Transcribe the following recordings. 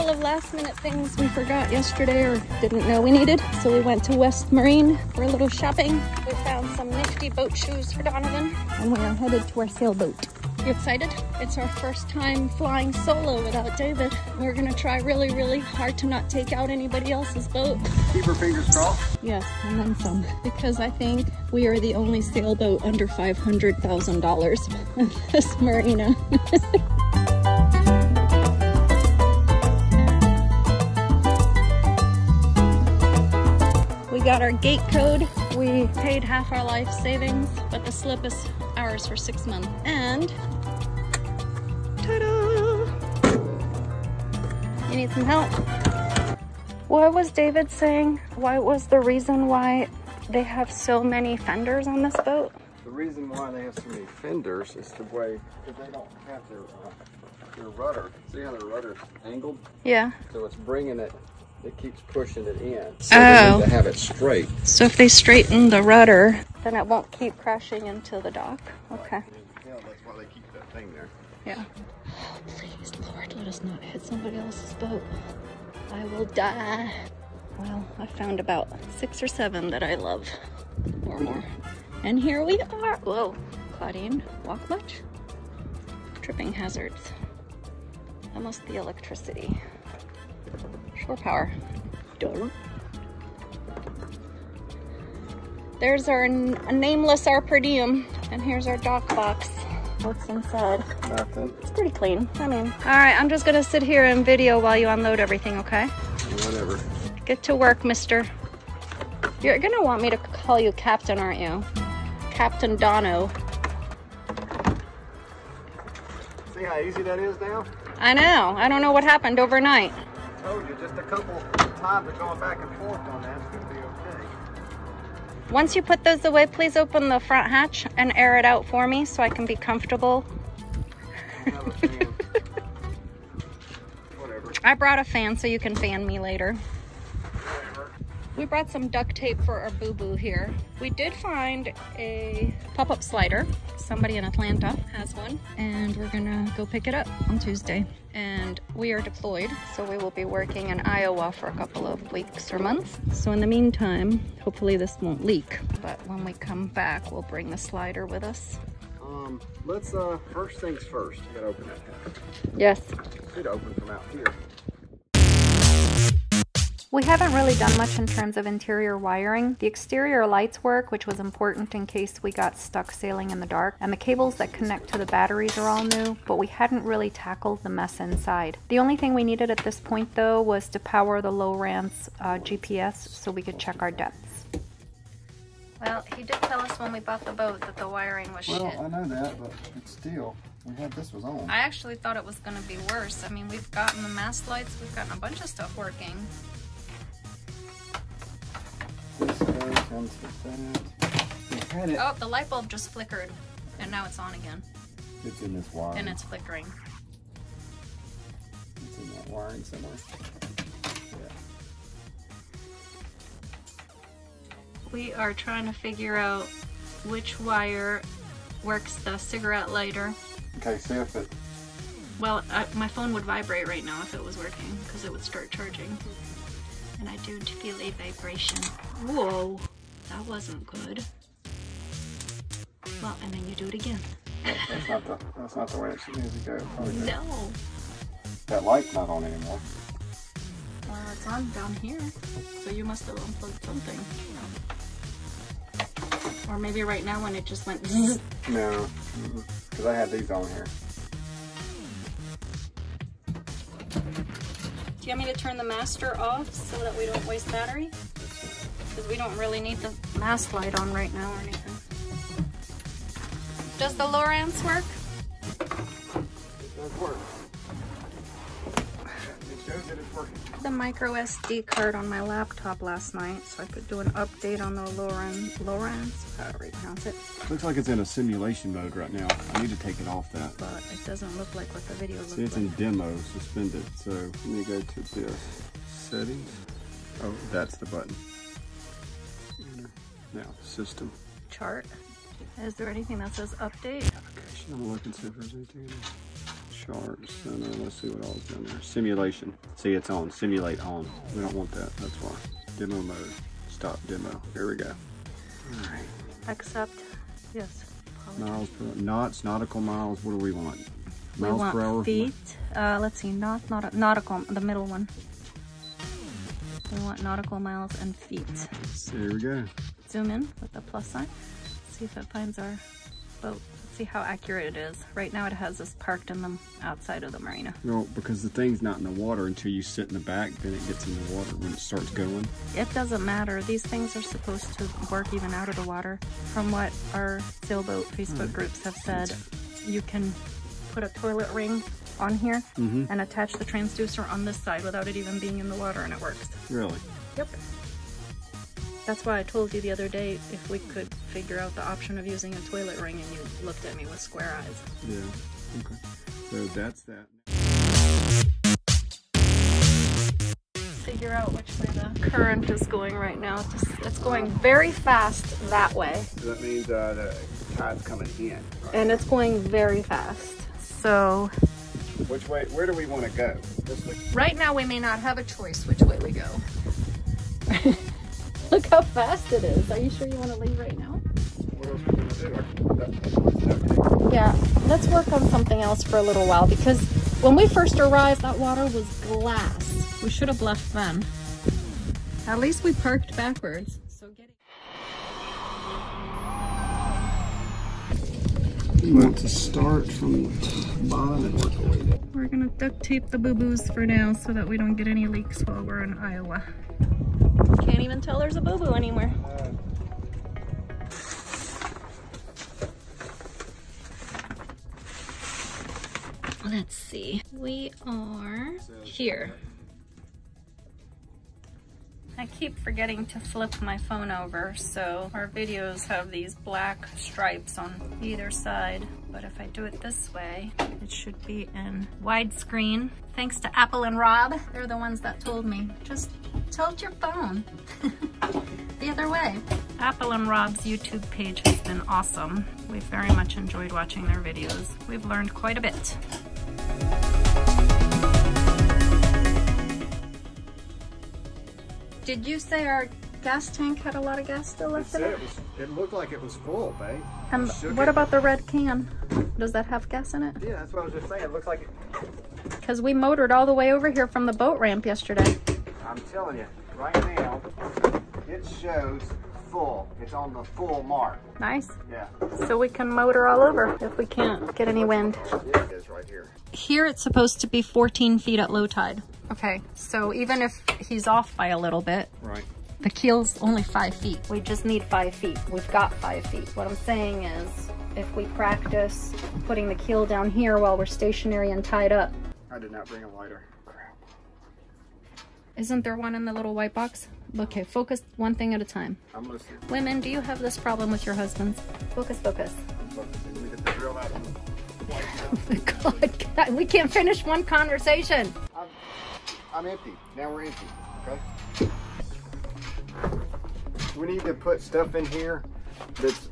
couple of last minute things we forgot yesterday or didn't know we needed. So we went to West Marine for a little shopping. We found some nifty boat shoes for Donovan and we are headed to our sailboat. You excited? It's our first time flying solo without David. We're gonna try really, really hard to not take out anybody else's boat. Keep our fingers crossed. Yes, and then some. Because I think we are the only sailboat under $500,000 in this marina. We got our gate code. We paid half our life savings, but the slip is ours for 6 months. And ta-da! You need some help? What was David saying? What was the reason why they have so many fenders on this boat? The reason why they have so many fenders is the way, because they don't have their rudder. See how their rudder's angled? Yeah. So it's bringing it, it keeps pushing it in. So they need to have it straight. So if they straighten the rudder, then it won't keep crashing into the dock. Okay. Yeah, that's why they keep that thing there. Yeah. Oh, please, Lord, let us not hit somebody else's boat. I will die. Well, I found about 6 or 7 that I love, or more. And here we are. Whoa, Claudine, walk much? Tripping hazards. That must be electricity. Shore power. Duh. There's our nameless our per diem, and here's our dock box. What's inside? Nothing. It's pretty clean. I mean, all right, I'm just gonna sit here and video while you unload everything, okay? Whatever. Get to work, mister. You're gonna want me to call you Captain, aren't you? Captain Dono. See how easy that is now? I know. I don't know what happened overnight. I told you, just a couple times of going back and forth on that, it's gonna be okay. Once you put those away, please open the front hatch and air it out for me so I can be comfortable. I don't have a fan. Whatever. I brought a fan so you can fan me later. Whatever. We brought some duct tape for our boo-boo here. We did find a pop-up slider. Somebody in Atlanta has one, and we're gonna go pick it up on Tuesday. And we are deployed, so we will be working in Iowa for a couple of weeks or months. So in the meantime, hopefully this won't leak. But when we come back, we'll bring the slider with us. Let's, first things first, you gotta open that hatch. Yes. It should open from out here. We haven't really done much in terms of interior wiring. The exterior lights work, which was important in case we got stuck sailing in the dark, and the cables that connect to the batteries are all new, but we hadn't really tackled the mess inside. The only thing we needed at this point though was to power the Lowrance GPS so we could check our depths. Well, he did tell us when we bought the boat that the wiring was shit. Well, I know that, but it's still, we had this was on. I actually thought it was going to be worse. I mean, we've gotten the mast lights, we've gotten a bunch of stuff working. This goes into that. We had it. Oh, the light bulb just flickered, and now it's on again. It's in this wire. And it's flickering. It's in that wiring somewhere. Yeah. We are trying to figure out which wire works the cigarette lighter. Okay, see if it... Well, my phone would vibrate right now if it was working, because it would start charging. And I do feel a vibration. Whoa, that wasn't good. Well, and then you do it again. That's not the way it should need to go. No. That light's not on anymore. It's on down here, so you must have unplugged something. Or maybe right now when it just went zzz. No, because I had these on here. Do you want me to turn the master off so that we don't waste battery? Because we don't really need the mast light on right now or anything. Does the Lowrance work? It does work. It shows that it's working. The micro SD card on my laptop last night so I could do an update on the Lowrance, however you pronounce it. Looks like it's in a simulation mode right now. I need to take it off that. But it doesn't look like what the video looks like. See, it's in demo, suspended. So let me go to this. Settings. Oh, that's the button. Now, system. Chart. Is there anything that says update? Application. I'm looking to see if there's anything in there. charts. No, let's see what all's down there. Simulation. See, it's on. Simulate on. We don't want that. That's why. Demo mode. Stop demo. Here we go. All right. Accept. Yes. Miles per knots, nautical miles. What do we want? We Miles per hour. want feet. Let's see. Nautical. The middle one. We want nautical miles and feet. So here we go. Zoom in with the plus sign. See if it finds our boat. Let's see how accurate it is. Right now it has us parked in the outside of the marina. Well, because the thing's not in the water until you sit in the back, then it gets in the water when it starts going. It doesn't matter. These things are supposed to work even out of the water. From what our sailboat Facebook groups have said, you can put a toilet ring on here and attach the transducer on this side without it even being in the water, and it works. Really? Yep. That's why I told you the other day if we could figure out the option of using a toilet ring, and you looked at me with square eyes. Yeah. Okay. So that's that. Figure out which way the current is going right now. It's going very fast that way. So that means the tide's coming in. Right? And it's going very fast. So which way? Where do we want to go? This way. Right now we may not have a choice which way we go. Look how fast it is. Are you sure you want to leave right now? What else are we going to do? Yeah, let's work on something else for a little while, because when we first arrived, that water was glass. We should have left then. At least we parked backwards. So You want to start from the bottom and work away down. we're gonna duct tape the boo-boos for now so that we don't get any leaks while we're in Iowa. Can't even tell there's a boo-boo anywhere. Let's see. We are here. I keep forgetting to flip my phone over, so our videos have these black stripes on either side. But if I do it this way, it should be in widescreen. Thanks to Apple and Rob. They're the ones that told me, just tilt your phone the other way. Apple and Rob's YouTube page has been awesome. We've very much enjoyed watching their videos. We've learned quite a bit. Did you say our gas tank had a lot of gas still left in it? It looked like it was full, babe. And what about the red can? Does that have gas in it? Yeah, that's what I was just saying. It looks like it. Because we motored all the way over here from the boat ramp yesterday. I'm telling you, right now, it shows full. It's on the full mark. Nice. Yeah. So we can motor all over if we can't get any wind. Yeah, it is right here. Here it's supposed to be 14 feet at low tide. Okay, so even if he's off by a little bit, right, the keel's only 5 feet. We just need 5 feet. We've got 5 feet. What I'm saying is, if we practice putting the keel down here while we're stationary and tied up. I did not bring a lighter. Crap. Isn't there one in the little white box? Okay, focus one thing at a time. I'm listening. Women, do you have this problem with your husbands? Focus, focus. Let me get the drill out. Oh my God, we can't finish one conversation. I'm empty. Now we're empty, okay? We need to put stuff in here that's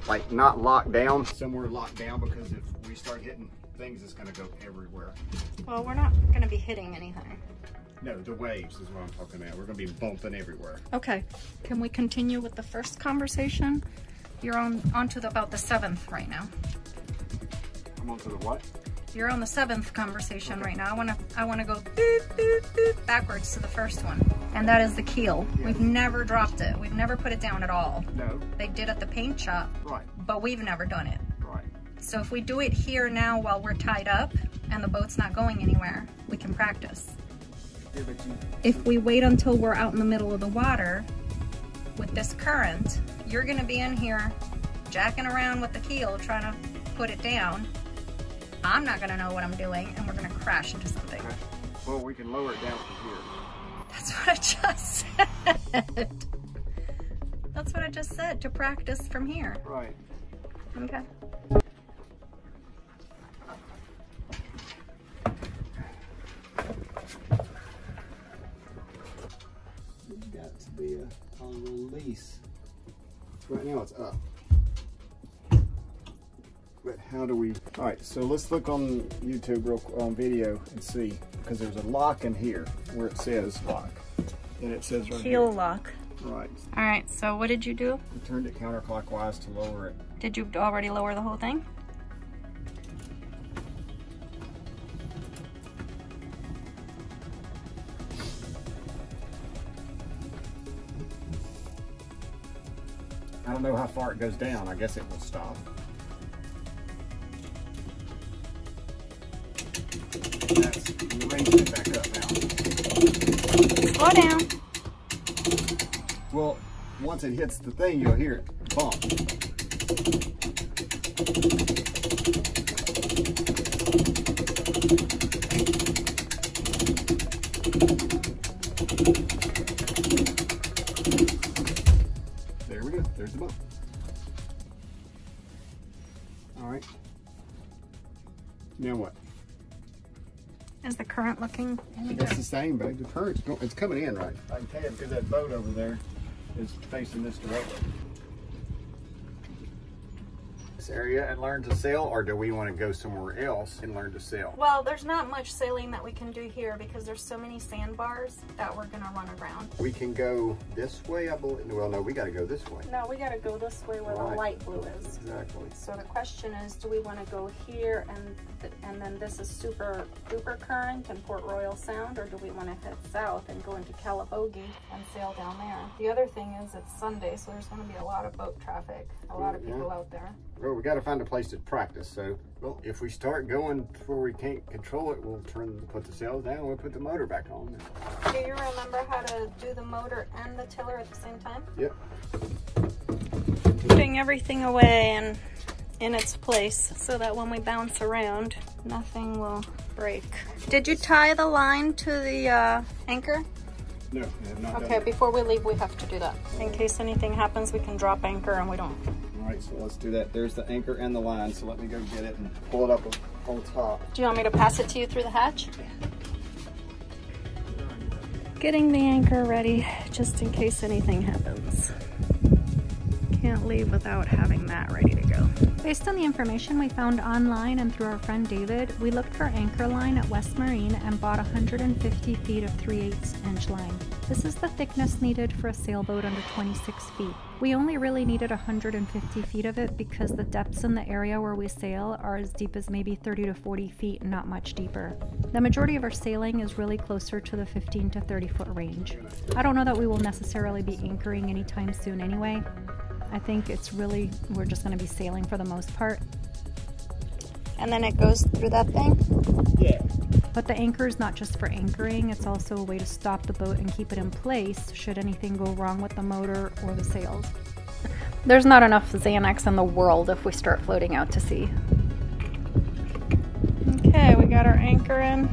like not locked down, somewhere locked down, because if we start hitting things, it's gonna go everywhere. Well, we're not gonna be hitting anything. No, the waves is what I'm talking about. We're gonna be bumping everywhere. Okay, can we continue with the first conversation? You're on to about the 7th right now. I'm on to the what? You're on the 7th conversation right now. I wanna go boop, boop, boop, backwards to the first one. And that is the keel. Yes. We've never dropped it. We've never put it down at all. No. They did at the paint shop. Right. But we've never done it. Right. So if we do it here now while we're tied up and the boat's not going anywhere, we can practice. Yeah, but if we wait until we're out in the middle of the water with this current, you're gonna be in here jacking around with the keel trying to put it down. I'm not gonna know what I'm doing, and we're gonna crash into something. Okay. Well, we can lower it down from here. That's what I just said. That's what I just said, to practice from here. Right. Okay. It's got to be on release. Right now it's up. But how do we, all right, so let's look on YouTube on video and see, because there's a lock in here where it says lock. And it says right Keel here. lock. Right. All right, so what did you do? We turned it counterclockwise to lower it. Did you already lower the whole thing? I don't know how far it goes down. I guess it will stop. That's raising it back up now. Slow down. Well, once it hits the thing, you'll hear it bump. There we go. There's the bump. All right. Now what? Is the current looking? It's the same, babe. The current's it's coming in right. I can tell you because that boat over there is facing this direction. This area and learn to sail, or do we want to go somewhere else and learn to sail? Well, there's not much sailing that we can do here because there's so many sandbars that we're gonna run around. We can go this way, I believe. Well, no, we got to go this way. No, we gotta go this way where the light blue is. Exactly. So the question is, do we want to go here and then this is super duper current in Port Royal Sound, or do we want to head south and go into Calabogie and sail down there? The other thing is it's Sunday, so there's going to be a lot of boat traffic, a lot of people out there. Well, we got to find a place to practice. So, well, if we start going where we can't control it, we'll put the sails down, we'll put the motor back on. Do you remember how to do the motor and the tiller at the same time? Yep. Putting everything away and in its place so that when we bounce around, nothing will break. Did you tie the line to the anchor? No, I have not. Okay, before we leave, we have to do that. In case anything happens, we can drop anchor and we don't. All right, so let's do that. There's the anchor and the line, so let me go get it and pull it up on top. Do you want me to pass it to you through the hatch? Getting the anchor ready just in case anything happens. Can't leave without having that ready to go. Based on the information we found online and through our friend David, we looked for anchor line at West Marine and bought 150 feet of 3/8 inch line. This is the thickness needed for a sailboat under 26 feet. We only really needed 150 feet of it because the depths in the area where we sail are as deep as maybe 30 to 40 feet, not much deeper. The majority of our sailing is really closer to the 15 to 30 foot range. I don't know that we will necessarily be anchoring anytime soon anyway. I think it's really, we're just going to be sailing for the most part. And then it goes through that thing? Yeah. But the anchor is not just for anchoring, it's also a way to stop the boat and keep it in place should anything go wrong with the motor or the sails. There's not enough Xanax in the world if we start floating out to sea. Okay, we got our anchor in.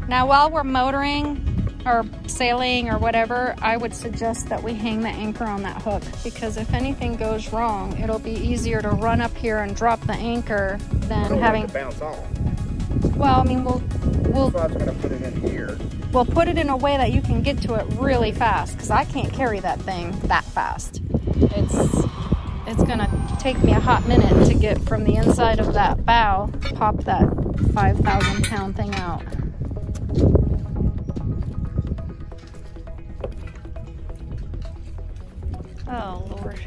Now while we're motoring or sailing or whatever, I would suggest that we hang the anchor on that hook, because if anything goes wrong, it'll be easier to run up here and drop the anchor than having to bounce off. Well, I mean, we'll So I'm gonna put it in here. We'll put it in a way that you can get to it really fast, because I can't carry that thing that fast. It's gonna take me a hot minute to get from the inside of that bow, pop that 5,000 pound thing out. Oh Lord.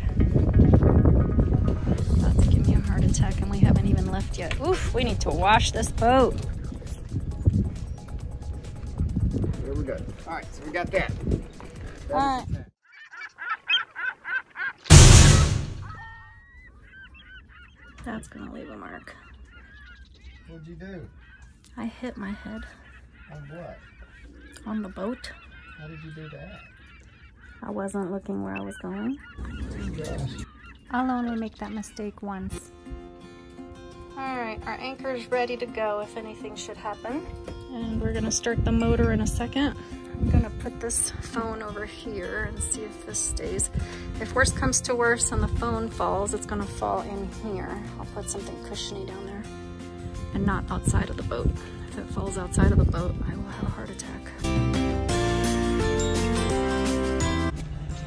About to give me a heart attack and we haven't even left yet. Oof, we need to wash this boat. There we go. All right, so we got that. All right. That's gonna leave a mark. What'd you do? I hit my head On what? on the boat. How did you do that? I wasn't looking where I was going. I'll only make that mistake once. Alright, our anchor is ready to go if anything should happen. And we're gonna start the motor in a second. I'm gonna put this phone over here and see if this stays. If worst comes to worst and the phone falls, it's gonna fall in here. I'll put something cushiony down there and not outside of the boat. If it falls outside of the boat, I will have a heart attack.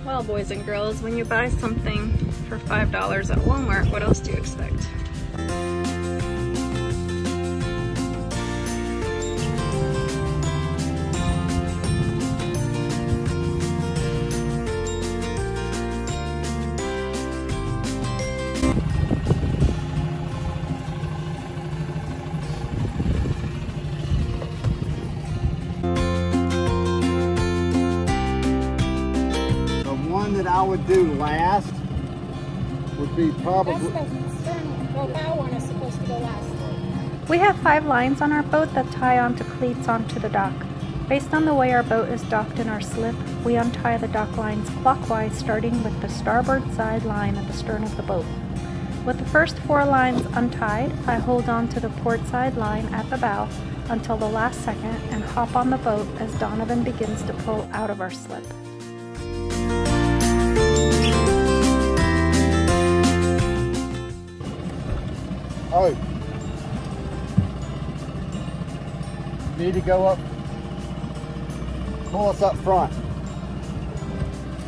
Well, boys and girls, when you buy something for $5 at Walmart, what else do you expect? That I would do last would be probably. That's the stern, or bow one is supposed to go last. We have 5 lines on our boat that tie onto cleats onto the dock. Based on the way our boat is docked in our slip, we untie the dock lines clockwise, starting with the starboard side line at the stern of the boat. With the first 4 lines untied, I hold on to the port side line at the bow until the last second and hop on the boat as Donovan begins to pull out of our slip. Oh, you need to go up, pull us up front.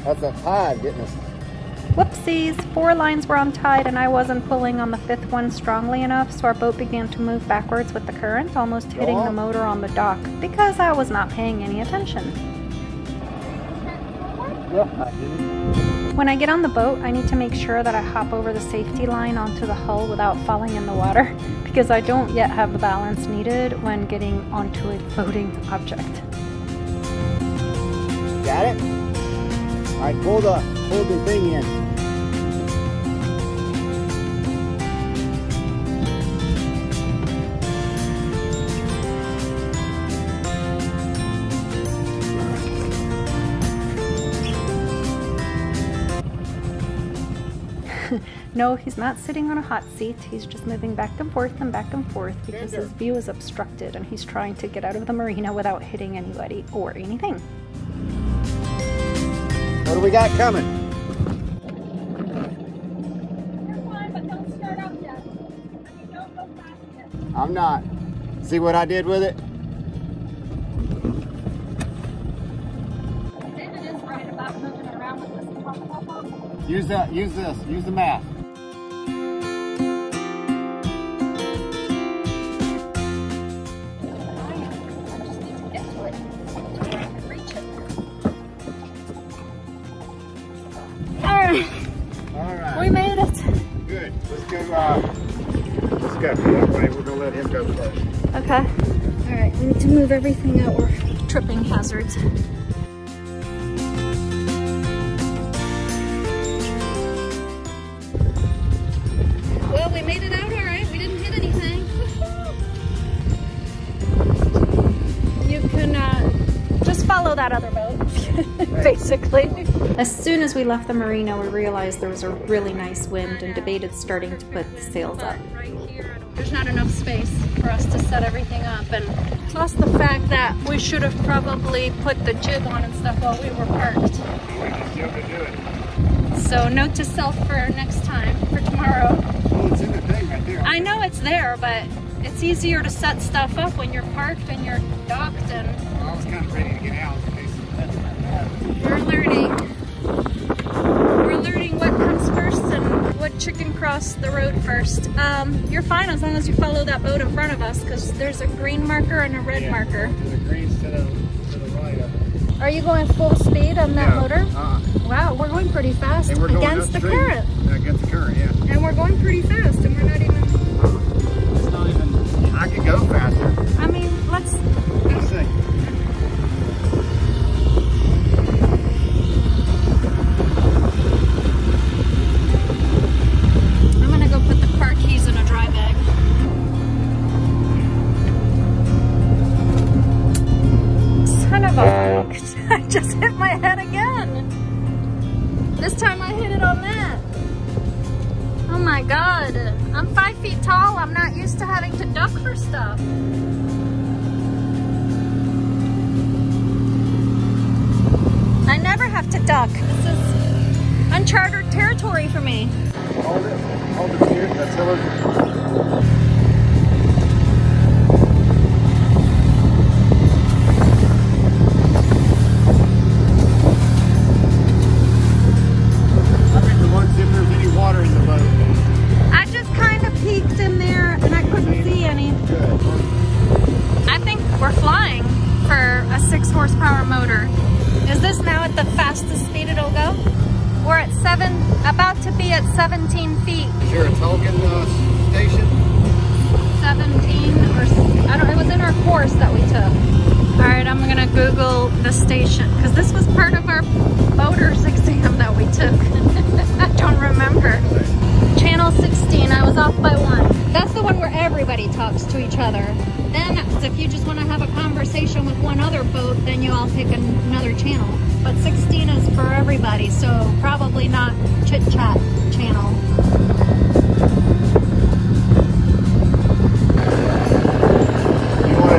That's a tide getting us. Whoopsies! 4 lines were untied and I wasn't pulling on the 5th one strongly enough, so our boat began to move backwards with the current, almost hitting the motor on the dock because I was not paying any attention. Yeah, I did. When I get on the boat, I need to make sure that I hop over the safety line onto the hull without falling in the water, because I don't yet have the balance needed when getting onto a floating object. Got it? All right, pull the thing in. No, he's not sitting on a hot seat. He's just moving back and forth because his view is obstructed and he's trying to get out of the marina without hitting anybody or anything. What do we got coming? You're fine, but don't start up yet. I mean, don't go fast yet. I'm not. See what I did with it? David is right about moving around with this. Use this, use the map. Alright, we made it. Good, let's go, that way, we're gonna let him go first. Okay. Alright, we need to move everything out. We're tripping hazards. Well, we made it out alright. We didn't hit anything. You can just follow that other boat, basically. As soon as we left the marina, we realized there was a really nice wind and debated starting to put the sails up. Right here, there's not enough space for us to set everything up, and plus the fact that we should have probably put the jib on and stuff while we were parked. So note to self for next time, for tomorrow. Oh, it's in the thing right there. I know it's there, but it's easier to set stuff up when you're parked and you're docked and... Well, I was kind of ready to get out in case We're learning what comes first and what chicken crossed the road first. You're fine as long as you follow that boat in front of us, because there's a green marker and a red marker. The green's to the right of it. Are you going full speed on that motor? Wow, we're going pretty fast And we're going against the upstream. current. Against the current, yeah. And we're going pretty fast, and we're not even... It's not even... I could go faster. I mean, let's see. I'm gonna go put the car keys in a dry bag. Son of a... I just hit my head again. This time I hit it on that. Oh my god. I'm 5 feet tall. I'm not used to having to duck for stuff. I never have to duck. This is uncharted territory for me. Hold it here. That's Hillary. I just kind of peeked in be at 17 feet. Is there a token station? 17 or I don't. It was in our course that we took. All right, I'm gonna Google the station because this was part of our boater's exam that we took. I don't remember. Channel 16. I was off by 1. That's the one where everybody talks to each other. Then, if you just want to have a conversation with one other boat, then you all pick another channel. But 16 is for everybody, so probably not chit chat channel.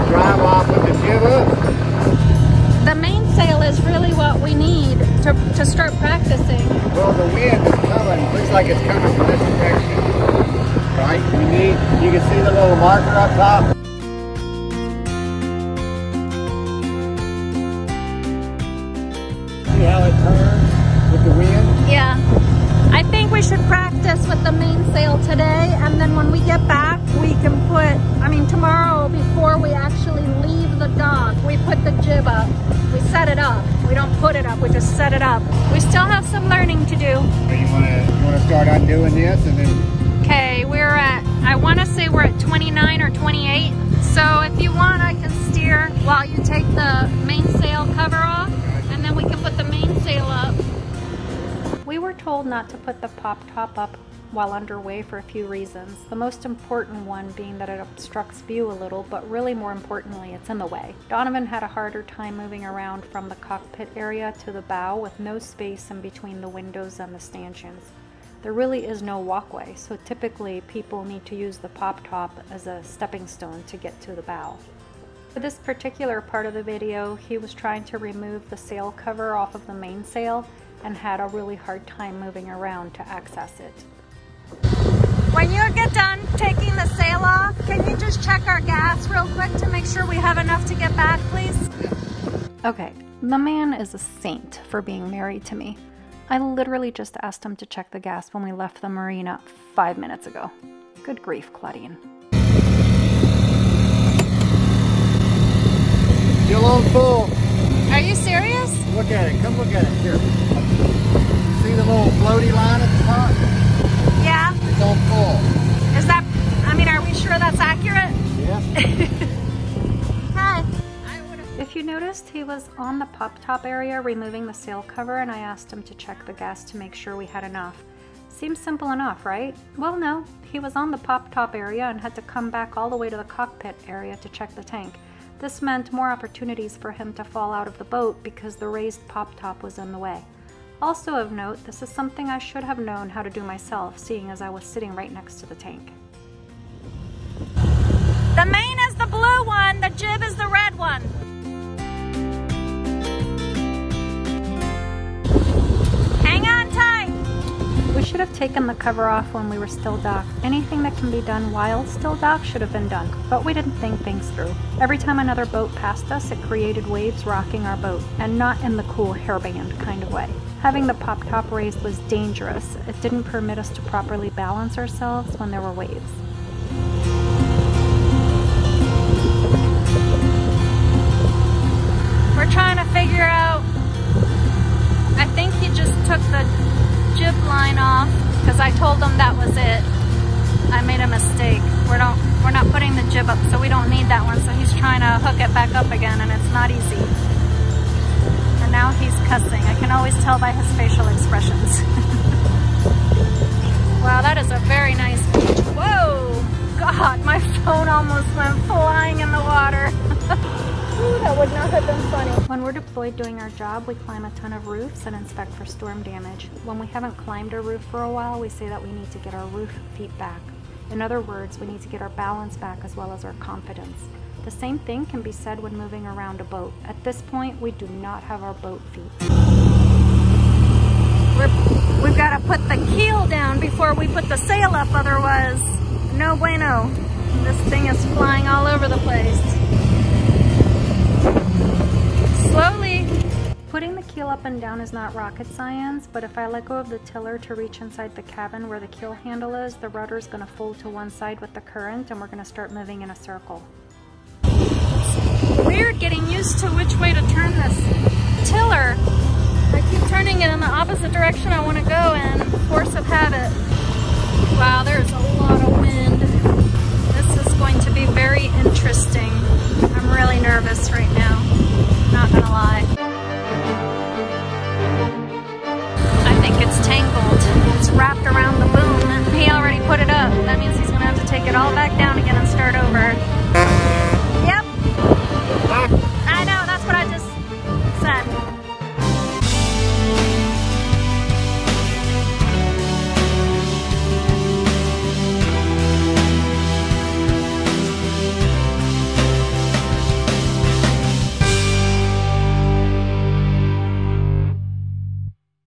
Drive off with the jib up? The mainsail is really what we need to start practicing. Well, the wind is coming. Looks like it's coming from this direction. Right? You can see the little marker up top. See how it turns with the wind? Yeah. I think we should practice with the mainsail today, and then when we get back, we can tomorrow before we actually leave the dock, we put the jib up. We set it up. We don't put it up, we just set it up. We still have some learning to do. You want to start undoing this and then... Okay, I want to say we're at 29 or 28. So if you want, I can steer while you take the mainsail cover off, and then we can put the mainsail up. We were told not to put the pop top up while underway for a few reasons. The most important one being that it obstructs view a little, but really more importantly, it's in the way. Donovan had a harder time moving around from the cockpit area to the bow with no space in between the windows and the stanchions. There really is no walkway, so typically people need to use the pop top as a stepping stone to get to the bow. For this particular part of the video, he was trying to remove the sail cover off of the mainsail and had a really hard time moving around to access it. When you get done taking the sail off, can you just check our gas real quick to make sure we have enough to get back, please? Okay, the man is a saint for being married to me. I literally just asked him to check the gas when we left the marina 5 minutes ago. Good grief, Claudine. Still on full. Are you serious? Look at it. Come look at it. Here. See the little floaty line at the top? Yeah. It's on full. Is that, are we sure that's accurate? Yeah. Hi. If you noticed, he was on the pop top area removing the sail cover, and I asked him to check the gas to make sure we had enough. Seems simple enough, right? Well, no. He was on the pop top area and had to come back all the way to the cockpit area to check the tank. This meant more opportunities for him to fall out of the boat because the raised pop top was in the way. Also of note, this is something I should have known how to do myself, seeing as I was sitting right next to the tank. The main is the blue one, the jib is the red one. Hang on tight! We should have taken the cover off when we were still docked. Anything that can be done while still docked should have been done, but we didn't think things through. Every time another boat passed us, it created waves rocking our boat, and not in the cool hairband kind of way. Having the pop top raised was dangerous. It didn't permit us to properly balance ourselves when there were waves. We're trying to figure out, I think he just took the jib line off because I told him that was it. I made a mistake. We're not putting the jib up, so we don't need that one. So he's trying to hook it back up again, and it's not easy. And now he's cussing. I can always tell by his facial expressions. Wow, that is a very nice beach. Whoa! God, my phone almost went flying in the water. Ooh, that would not have been funny. When we're deployed doing our job, we climb a ton of roofs and inspect for storm damage. When we haven't climbed a roof for a while, we say that we need to get our roof feet back. In other words, we need to get our balance back as well as our confidence. The same thing can be said when moving around a boat. At this point, we do not have our boat feet. We've got to put the keel down before we put the sail up, otherwise, no bueno. This thing is flying all over the place. Slowly. Putting the keel up and down is not rocket science, but if I let go of the tiller to reach inside the cabin where the keel handle is, the rudder is going to fold to one side with the current and we're going to start moving in a circle. It's weird getting used to which way to turn this tiller. I keep turning it in the opposite direction I want to go in, force of habit. take it all back down again and start